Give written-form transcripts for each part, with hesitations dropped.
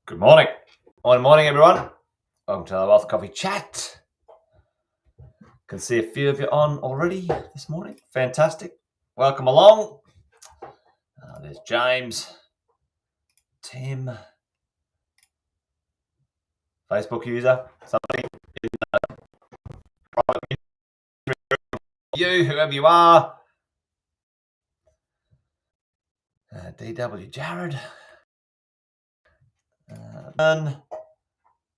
Good morning. Morning, everyone. Welcome to the Wealth Coffee Chat. Can see a few of you on already this morning. Fantastic. Welcome along. There's James, Tim, Facebook user, somebody, you, whoever you are. DW Jared.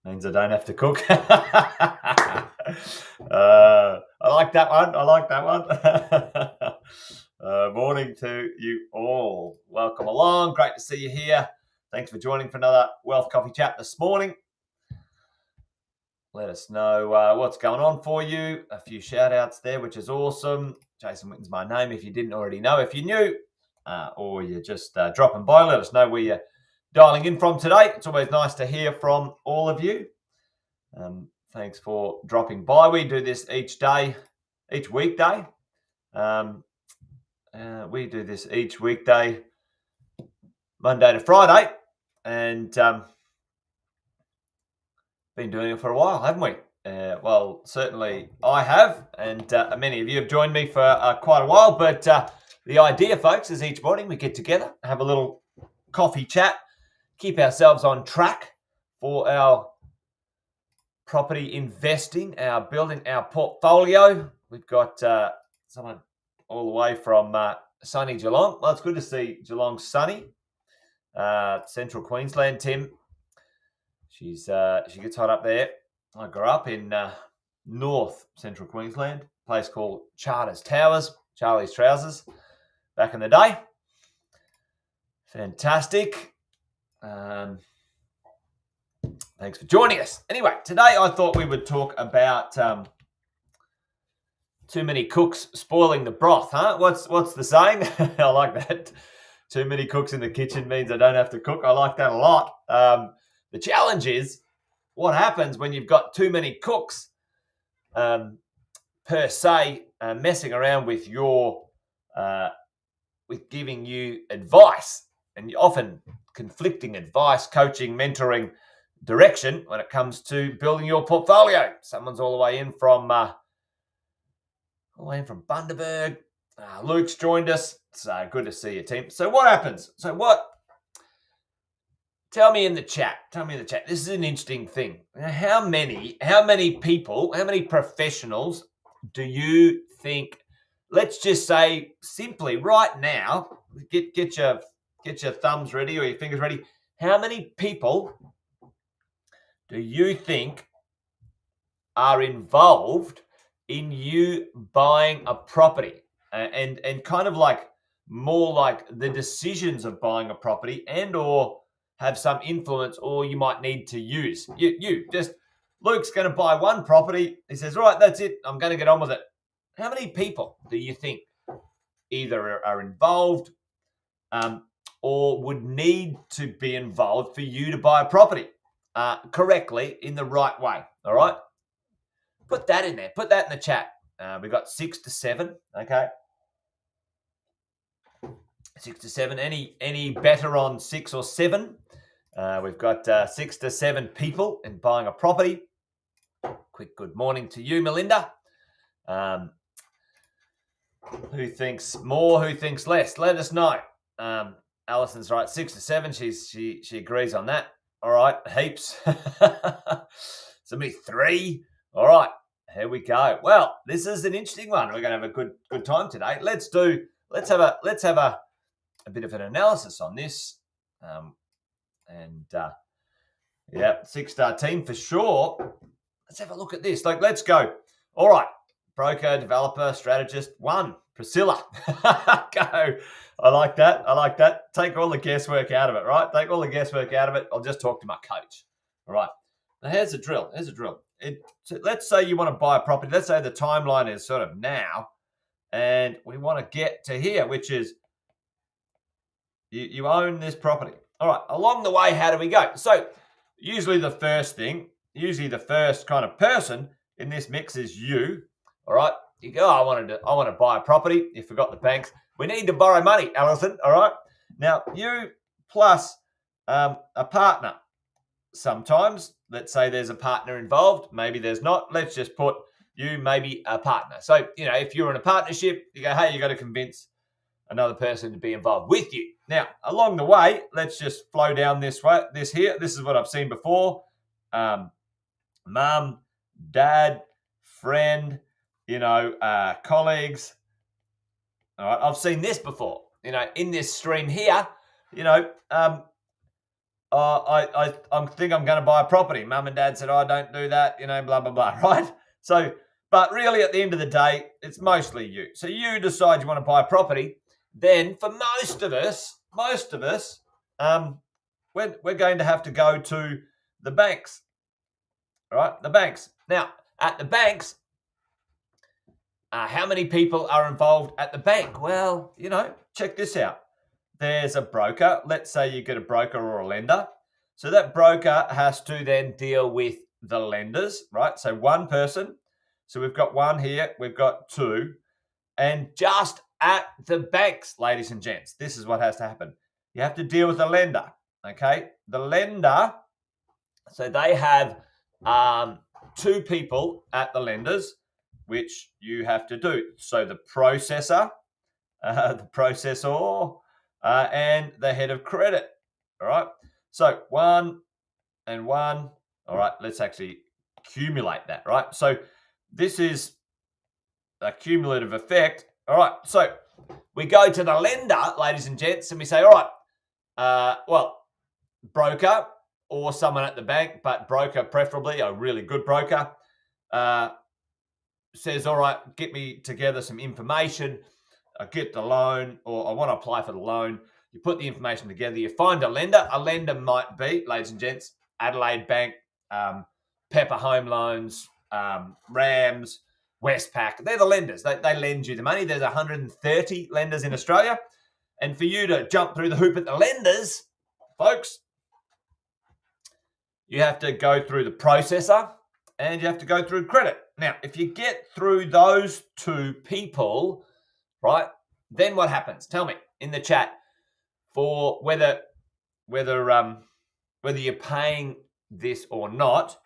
Means I don't have to cook. I like that one. Morning to you all. Welcome along. Great to see you here. Thanks for joining for another Wealth Coffee Chat this morning. Let us know what's going on for you. A few shout outs there, which is awesome. Jason Witten's my name if you didn't already know. If you're new or you're just dropping by, let us know where you're dialing in from today. It's always nice to hear from all of you. Thanks for dropping by. We do this each weekday. We do this each weekday, Monday to Friday, and been doing it for a while, haven't we? Well, certainly I have, and many of you have joined me for quite a while. But the idea, folks, is each morning we get together, have a little coffee chat, keep ourselves on track for our property investing, our building our portfolio. We've got someone all the way from sunny Geelong. Well, it's good to see Geelong sunny. Central Queensland, Tim. She gets hot up there. I grew up in North Central Queensland, a place called Charlie's Trousers, back in the day. Fantastic. Thanks for joining us. Anyway, today I thought we would talk about too many cooks spoiling the broth, huh? What's the saying? I like that. Too many cooks in the kitchen means I don't have to cook. I like that a lot. The challenge is what happens when you've got too many cooks per se messing around with your with giving you advice, and often conflicting advice, coaching, mentoring, direction when it comes to building your portfolio. Someone's all the way in from Bundaberg. Luke's joined us. So good to see you, team. So what happens? Tell me in the chat. This is an interesting thing. How many people, how many professionals do you think? Let's just say simply right now, get your thumbs ready or your fingers ready. How many people do you think are involved in you buying a property and kind of like more like the decisions of buying a property and or have some influence or you might need to use? You just, Luke's going to buy one property. He says, right, that's it. I'm going to get on with it. How many people do you think either are involved or would need to be involved for you to buy a property correctly in the right way? All right? Put that in there. Put that in the chat. We've got 6 to 7, okay? 6 to 7. Any better on 6 or 7? We've got 6 to 7 people in buying a property. Quick good morning to you, Melinda. Who thinks more? Who thinks less? Let us know. Alison's right, 6 to 7. She agrees on that. All right, heaps. Somebody 3. All right, here we go. Well, this is an interesting one. We're going to have a good time today. Let's have a bit of an analysis on this. Yeah, 6-star team for sure. Let's have a look at this. Let's go. All right. Broker, developer, strategist, 1. Priscilla. Go. I like that. Take all the guesswork out of it, right? Take all the guesswork out of it. I'll just talk to my coach. All right. Now, here's the drill. So let's say you want to buy a property. Let's say the timeline is sort of now, and we want to get to here, which is you own this property. All right. Along the way, how do we go? So usually the first kind of person in this mix is you. All right. You go, I want to buy a property. You forgot the banks. We need to borrow money, Alison. All right. Now, you plus a partner. Sometimes, let's say there's a partner involved. Maybe there's not. Let's just put you, maybe a partner. So, if you're in a partnership, you go, hey, you got to convince another person to be involved with you. Now, along the way, let's just flow down this way. This is what I've seen before. Mum, dad, friend, colleagues. All right, I've seen this before. In this stream here, I think I'm going to buy a property. Mum and dad said, "Oh, don't do that," blah blah blah. Right? So, but really, at the end of the day, it's mostly you. So you decide you want to buy a property. Then, for most of us, we're going to have to go to the banks. All right, the banks. Now, at the banks, how many people are involved at the bank? Well, check this out. There's a broker. Let's say you get a broker or a lender. So that broker has to then deal with the lenders, right? So one person. So we've got 1 here. We've got 2. And just at the banks, ladies and gents, this is what has to happen. You have to deal with the lender, okay? The lender, so they have 2 people at the lenders, which you have to do. So the processor, and the head of credit. All right. So 1 and 1. All right. Let's actually accumulate that. Right. So this is a cumulative effect. All right. So we go to the lender, ladies and gents, and we say, all right, broker or someone at the bank, but broker preferably, a really good broker, says, all right, get me together some information. I get the loan, or I want to apply for the loan. You put the information together. You find a lender. A lender might be, ladies and gents, Adelaide Bank, Pepper Home Loans, Rams, Westpac. They're the lenders. They lend you the money. There's 130 lenders in Australia. And for you to jump through the hoop at the lenders, folks, you have to go through the processor and you have to go through credit. Now, if you get through those 2 people, right, then what happens? Tell me in the chat for whether you're paying this or not.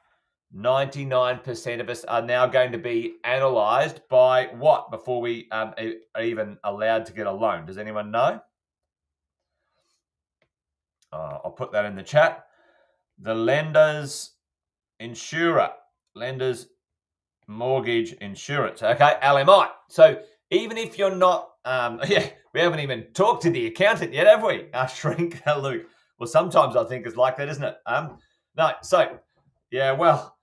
99% of us are now going to be analysed by what before we are even allowed to get a loan? Does anyone know? I'll put that in the chat. The lender's insurer, lender's mortgage insurance. Okay, LMI. So even if you're not, we haven't even talked to the accountant yet, have we? Shrink, Luke. Well, sometimes I think it's like that, isn't it? No. So, yeah, well,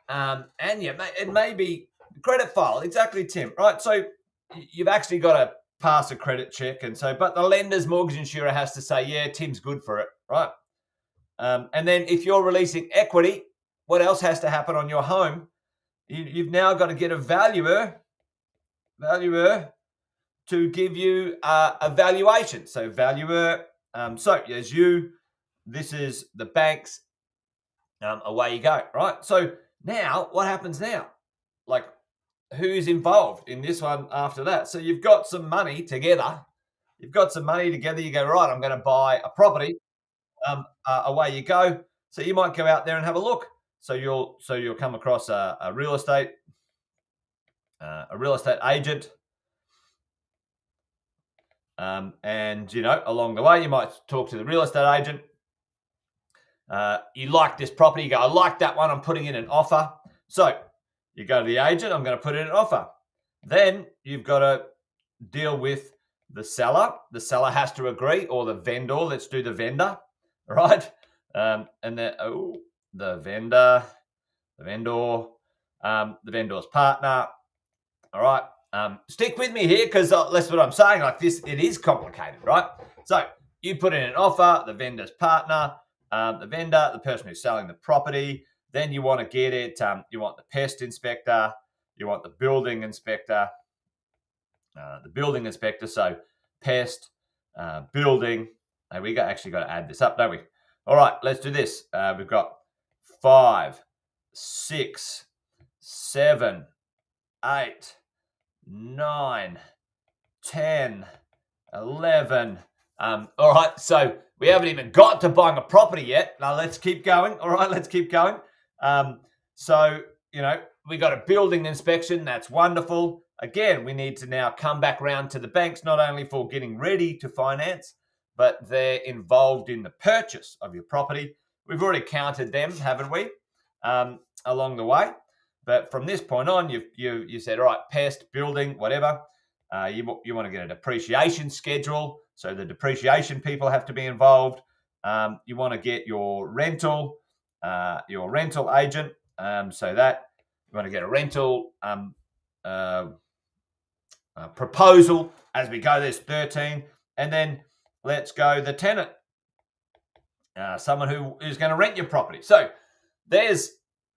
Anya, it may be credit file. Exactly, Tim. Right. So you've actually got to pass a credit check, and so, but the lender's mortgage insurer has to say, yeah, Tim's good for it, right? And then if you're releasing equity, what else has to happen on your home? You've now got to get a valuer valuer to give you a valuation. So valuer, so as you, this is the bank's, away you go, right? So now what happens now? Like, who's involved in this one after that? So you've got some money together. You've got some money together. You go, right, I'm going to buy a property. Away you go. So you might go out there and have a look. So you'll come across a real estate agent, and along the way you might talk to the real estate agent. You like this property, you go, I like that one, I'm putting in an offer. So you go to the agent, I'm going to put in an offer. Then you've got to deal with the seller. The seller has to agree, or the vendor. Let's do the vendor, right? And then the vendor, the vendor's partner. All right. Stick with me here because that's what I'm saying. Like this, it is complicated, right? So you put in an offer, the vendor's partner, the vendor, the person who's selling the property. Then you want to get it. You want the pest inspector. You want the building inspector. So pest, building. And we actually got to add this up, don't we? All right, let's do this. We've got 5, 6, 7, 8, 9, 10, 11. All right, so we haven't even got to buying a property yet. Now let's keep going. All right, let's keep going. So, we got a building inspection. That's wonderful. Again, we need to now come back round to the banks, not only for getting ready to finance, but they're involved in the purchase of your property. We've already counted them, haven't we, along the way? But from this point on, you said, all right, pest, building, whatever. You want to get a depreciation schedule, so the depreciation people have to be involved. You want to get your rental agent, so that you want to get a rental proposal as we go. There's 13, and then let's go the tenant, someone who's going to rent your property. So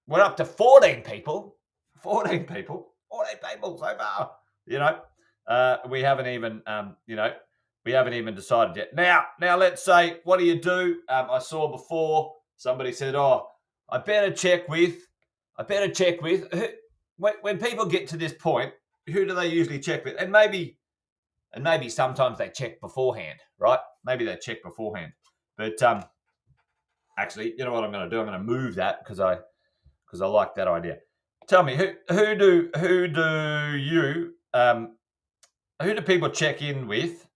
we're up to 14 people. 14 people so far. We haven't even decided yet. Now let's say, what do you do? I saw before somebody said, "Oh, I better check with." When people get to this point, who do they usually check with? And maybe sometimes they check beforehand, right? Maybe they check beforehand. But actually, you know what I'm going to do? I'm going to move that because I like that idea. Tell me, who do people check in with?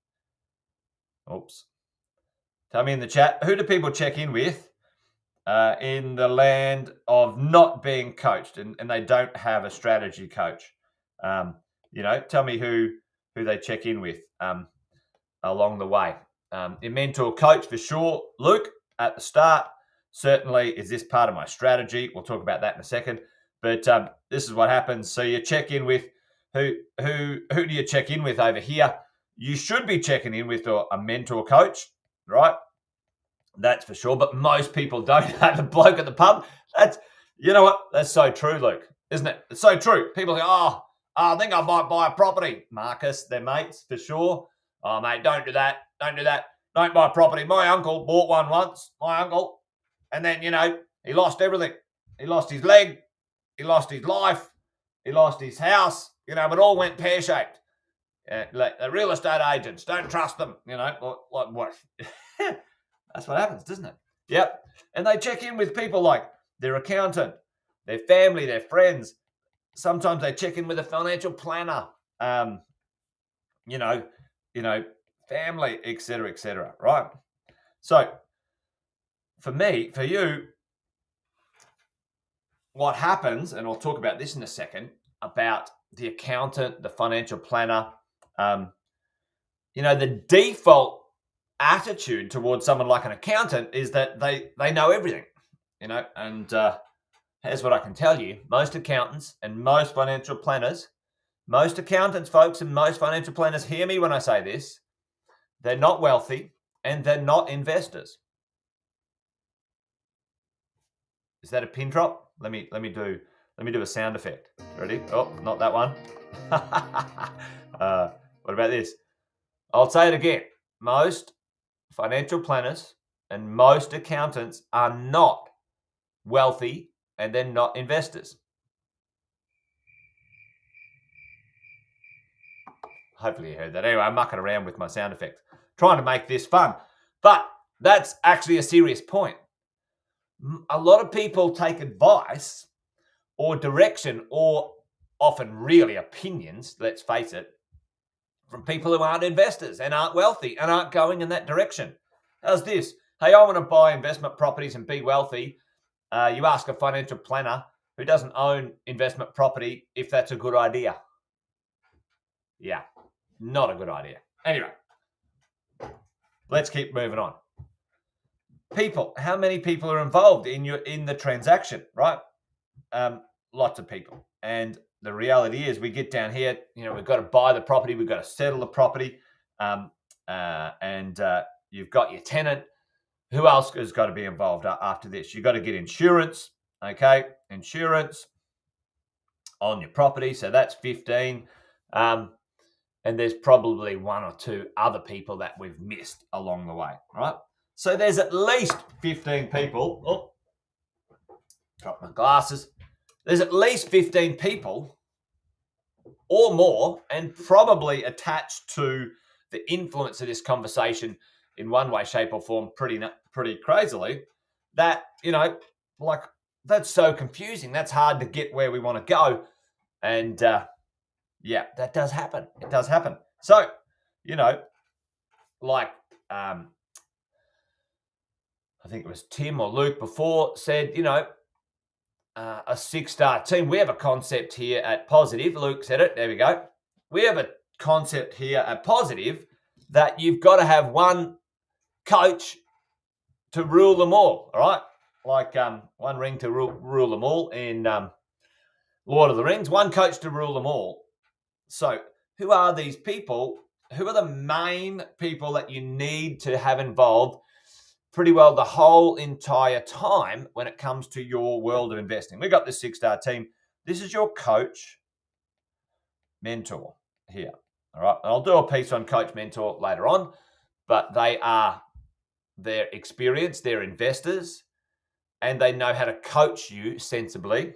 Oops. Tell me in the chat, who do people check in with in the land of not being coached and they don't have a strategy coach? Tell me who they check in with along the way. Your mentor coach for sure, Luke, at the start. Certainly, is this part of my strategy? We'll talk about that in a second. But this is what happens. So you check in with who do you check in with over here? You should be checking in with a mentor coach, right? That's for sure. But most people don't have the bloke at the pub. You know what? That's so true, Luke, isn't it? It's so true. People say, "Oh, I think I might buy a property." Marcus, they're mates for sure. "Oh, mate, don't do that. Don't do that. Don't buy a property. My uncle bought one once. My uncle. And then, he lost everything. He lost his leg. He lost his life. He lost his house. It all went pear-shaped." Like the real estate agents, don't trust them. What? That's what happens, doesn't it? Yep. And they check in with people like their accountant, their family, their friends. Sometimes they check in with a financial planner. Family, etc., right? So, for you, what happens, and I'll talk about this in a second, about the accountant, the financial planner, the default attitude towards someone like an accountant is that they know everything, and here's what I can tell you. Most accountants and most financial planners, most accountants, folks, and most financial planners, hear me when I say this, they're not wealthy and they're not investors. Is that a pin drop? Let me do a sound effect. Ready? Oh, not that one. What about this? I'll say it again. Most financial planners and most accountants are not wealthy and they're not investors. Hopefully you heard that. Anyway, I'm mucking around with my sound effects, trying to make this fun. But that's actually a serious point. A lot of people take advice or direction or often really opinions, let's face it, from people who aren't investors and aren't wealthy and aren't going in that direction. How's this? Hey, I want to buy investment properties and be wealthy. You ask a financial planner who doesn't own investment property if that's a good idea. Yeah, not a good idea. Anyway, let's keep moving on. People, how many people are involved in the transaction, right? Lots of people. And the reality is we get down here, we've got to buy the property, we've got to settle the property, and you've got your tenant. Who else has got to be involved after this? You've got to get insurance, okay? Insurance on your property, so that's 15. And there's probably one or two other people that we've missed along the way, right? So there's at least 15 people. Oh, drop my glasses. There's at least 15 people or more, and probably attached to the influence of this conversation in one way, shape, or form pretty crazily, that, like, that's so confusing. That's hard to get where we want to go. And yeah, that does happen. It does happen. So, like, I think it was Tim or Luke before said, a 6-star team. We have a concept here at Positive. Luke said it. There we go. We have a concept here at Positive that you've got to have one coach to rule them all. All right, like one ring to rule them all in Lord of the Rings. One coach to rule them all. So, who are these people? Who are the main people that you need to have involved pretty well the whole entire time when it comes to your world of investing? We've got the 6-star team. This is your coach, mentor here. All right. I'll do a piece on coach, mentor later on, but they're experienced, they're investors, and they know how to coach you sensibly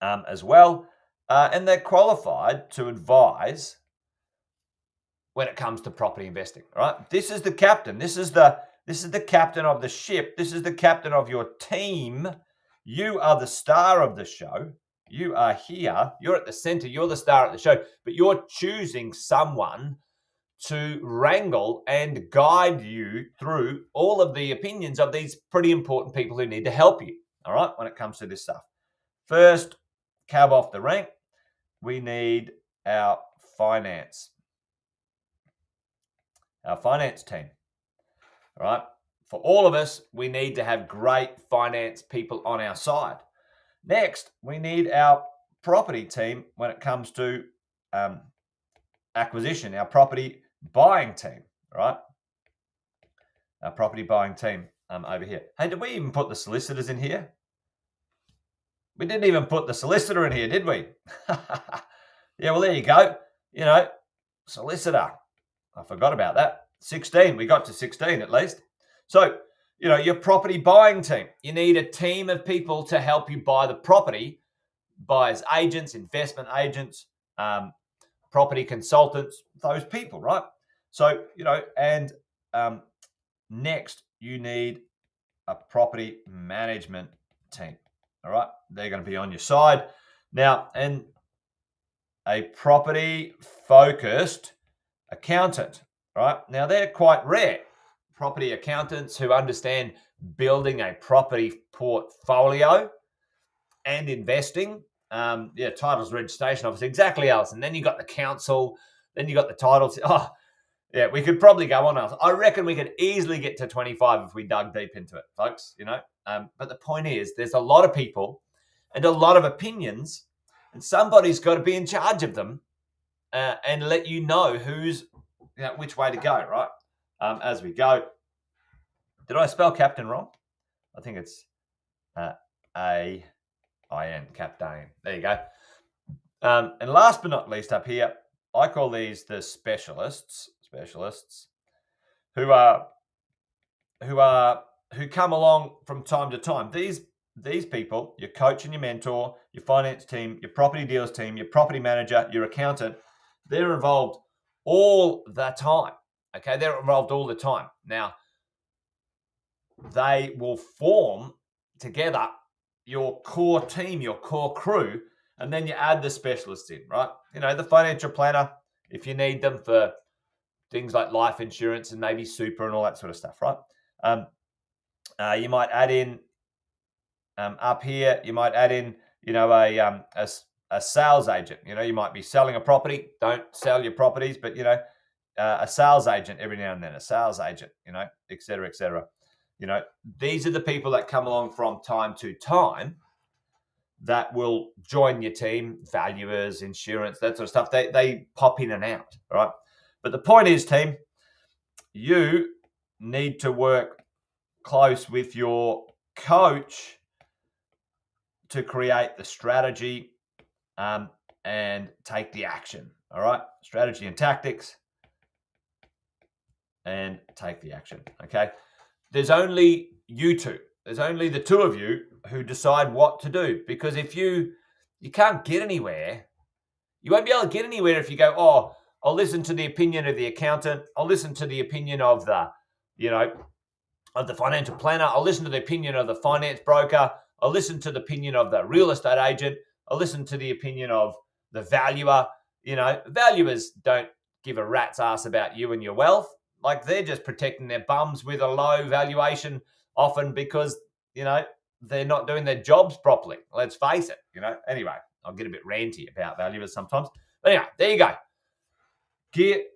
as well. And they're qualified to advise when it comes to property investing. All right. This is the captain. This is the captain of the ship. This is the captain of your team. You are the star of the show. You are here. You're at the center. You're the star of the show. But you're choosing someone to wrangle and guide you through all of the opinions of these pretty important people who need to help you, all right, when it comes to this stuff. First cab off the rank, we need our finance team. All right. For all of us, we need to have great finance people on our side. Next, we need our property team when it comes to acquisition, our property buying team, right? Our property buying team over here. Hey, did we even put the solicitors in here? We didn't even put the solicitor in here, did we? Yeah, well, there you go. Solicitor. I forgot about that. 16. We got to 16 at least. So, your property buying team. You need a team of people to help you buy the property. Buyers agents, investment agents, property consultants, those people, right? So, and next you need a property management team. All right. They're going to be on your side. Now, and a property focused accountant, right? Now, they're quite rare. Property accountants who understand building a property portfolio and investing. Titles, registration office, exactly, Alison. Then you got the council, then you got the titles. Oh, yeah, we could probably go on. I reckon we could easily get to 25 if we dug deep into it, folks, But the point is, there's a lot of people and a lot of opinions, and somebody's got to be in charge of them and let you know which way to go, right? As we go. Did I spell captain wrong? I think it's A-I-N, captain. There you go. And last but not least, up here, I call these the specialists who come along from time to time. These people, your coach and your mentor, your finance team, your property deals team, your property manager, your accountant, they're involved all the time. Okay, they're involved all the time. Now, they will form together your core team, your core crew, and then you add the specialists in, right? You know, the financial planner, if you need them for things like life insurance and maybe super and all that sort of stuff, right? You might add in up here, you might add in, you know, a sales agent. You know, you might be selling a property. Don't sell your properties, but, you know, a sales agent every now and then, a sales agent, you know, et cetera, et cetera. You know, these are the people that come along from time to time that will join your team, valuers, insurance, that sort of stuff. They pop in and out, right? But the point is, team, you need to work close with your coach to create the strategy and take the action, all right? Strategy and tactics and take the action, okay? There's only you two. There's only the two of you who decide what to do, because if you can't get anywhere, you won't be able to get anywhere if you go, oh, I'll listen to the opinion of the accountant. I'll listen to the opinion of the, you know, of the financial planner. I'll listen to the opinion of the finance broker. I'll listen to the opinion of the real estate agent. I'll listen to the opinion of the valuer. You know, valuers don't give a rat's ass about you and your wealth. Like, they're just protecting their bums with a low valuation, often because, you know, they're not doing their jobs properly. Let's face it, you know. Anyway, I'll get a bit ranty about valuers sometimes. But anyway, there you go. Get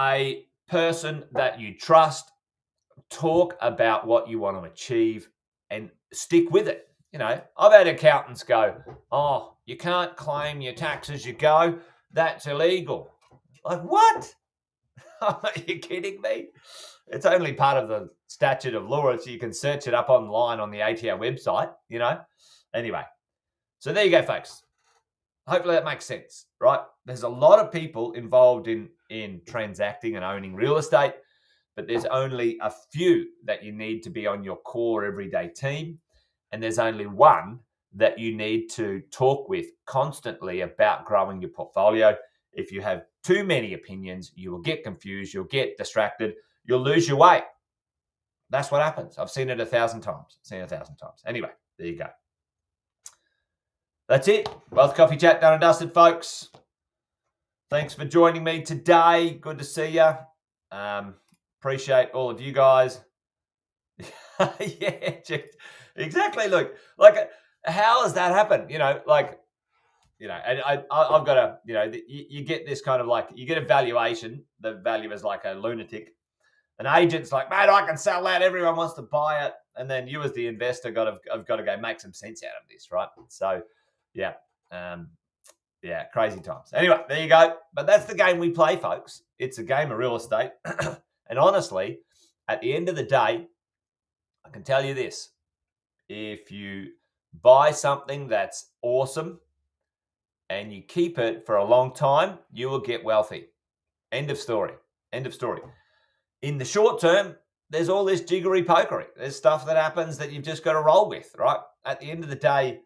a person that you trust, talk about what you want to achieve, and stick with it. You know, I've had accountants go, oh, you can't claim your tax as you go. That's illegal. Like, what? Are you kidding me? It's only part of the statute of law, so you can search it up online on the ATO website, you know. Anyway, so there you go, folks. Hopefully that makes sense, right? There's a lot of people involved in transacting and owning real estate, but there's only a few that you need to be on your core everyday team, and there's only one that you need to talk with constantly about growing your portfolio. If you have too many opinions, you will get confused, you'll get distracted, you'll lose your way. That's what happens. I've seen it 1,000 times. Anyway, there you go. That's it. Wealth Coffee Chat done and dusted, folks. Thanks for joining me today. Good to see you. Appreciate all of you guys. Yeah, exactly. Look, like, how has that happened? You know, like, you know, and I've got a, you know, you get this kind of, like, you get a valuation. The valuer's like a lunatic. An agent's like, mate, I can sell that. Everyone wants to buy it. And then you, as the investor, have got to go make some sense out of this, right? So, yeah. Yeah, crazy times. Anyway, there you go. But that's the game we play, folks. It's a game of real estate. And honestly, at the end of the day, I can tell you this. If you buy something that's awesome and you keep it for a long time, you will get wealthy. End of story. End of story. In the short term, there's all this jiggery pokery. There's stuff that happens that you've just got to roll with, right? At the end of the day,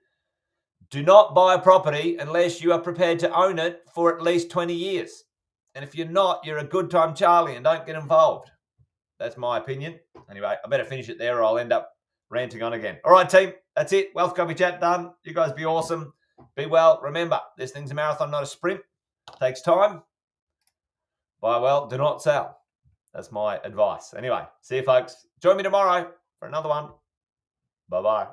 do not buy a property unless you are prepared to own it for at least 20 years. And if you're not, you're a good time Charlie and don't get involved. That's my opinion. Anyway, I better finish it there or I'll end up ranting on again. All right, team. That's it. Wealth Coffee Chat done. You guys be awesome. Be well. Remember, this thing's a marathon, not a sprint. It takes time. Buy well, do not sell. That's my advice. Anyway, see you, folks. Join me tomorrow for another one. Bye-bye.